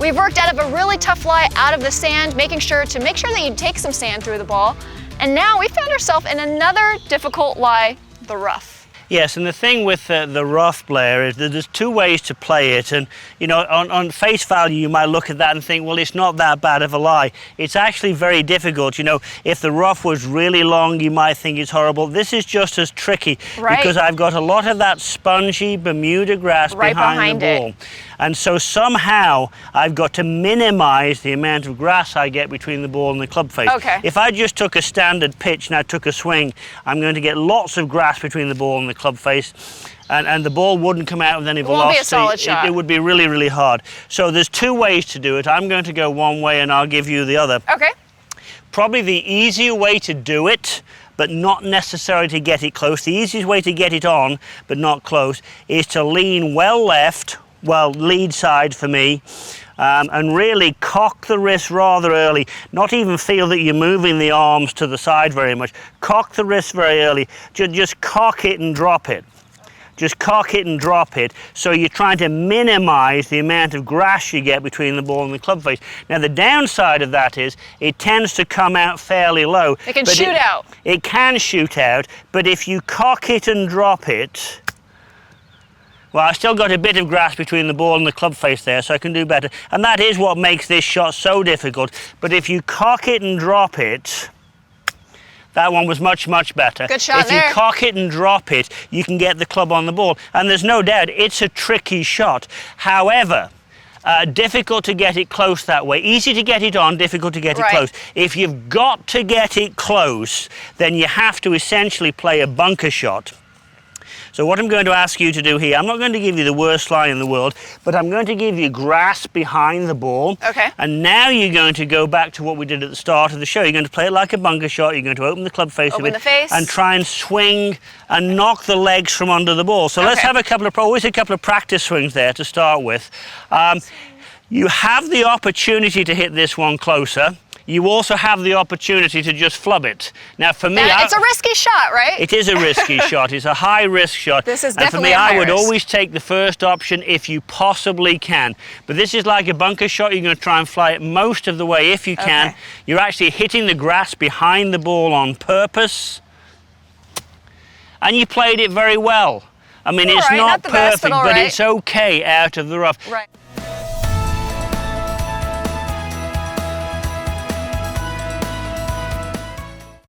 We've worked out of a really tough lie out of the sand, making sure that you take some sand through the ball. And now we found ourselves in another difficult lie, the rough. Yes, and the thing with the rough, Blair, is that there's two ways to play it. And, you know, on face value, you might look at that and think, well, it's not that bad of a lie. It's actually very difficult. You know, if the rough was really long, you might think it's horrible. This is just as tricky because I've got a lot of that spongy Bermuda grass behind the ball. And so somehow I've got to minimize the amount of grass I get between the ball and the club face. Okay. If I just took a standard pitch and I took a swing, I'm going to get lots of grass between the ball and the club face, and the ball wouldn't come out with any velocity. It won't be a solid shot. It would be really, really hard. So there's two ways to do it. I'm going to go one way and I'll give you the other. Okay. Probably the easier way to do it, but not necessarily to get it close. The easiest way to get it on, but not close, is to lean well left, well, lead side for me, and really cock the wrist rather early. Not even feel that you're moving the arms to the side very much. Cock the wrist very early. Just cock it and drop it. Just cock it and drop it. So you're trying to minimize the amount of grass you get between the ball and the club face. Now the downside of that is it tends to come out fairly low. It can shoot out. It can shoot out, but if you cock it and drop it, well, I've still got a bit of grass between the ball and the club face there, so I can do better. And that is what makes this shot so difficult. But if you cock it and drop it, that one was much, much better. Good shot there. If you cock it and drop it, you can get the club on the ball. And there's no doubt it's a tricky shot. However, difficult to get it close that way. Easy to get it on, difficult to get it close. If you've got to get it close, then you have to essentially play a bunker shot. So what I'm going to ask you to do here, I'm not going to give you the worst lie in the world, but I'm going to give you grass behind the ball. Okay. And now you're going to go back to what we did at the start of the show. You're going to play it like a bunker shot. You're going to open the club face a bit and try and swing and knock the legs from under the ball. So let's have always a couple of practice swings there to start with. You have the opportunity to hit this one closer. You also have the opportunity to just flub it. Now for me, it's a risky shot, right? It is a risky shot. It's a high risk shot. This is And definitely for me, I would risk. always take the first option if you possibly can. But this is like a bunker shot. You're going to try and fly it most of the way if you can. Okay. You're actually hitting the grass behind the ball on purpose. And you played it very well. I mean, it's not perfect, but it's okay out of the rough. Right.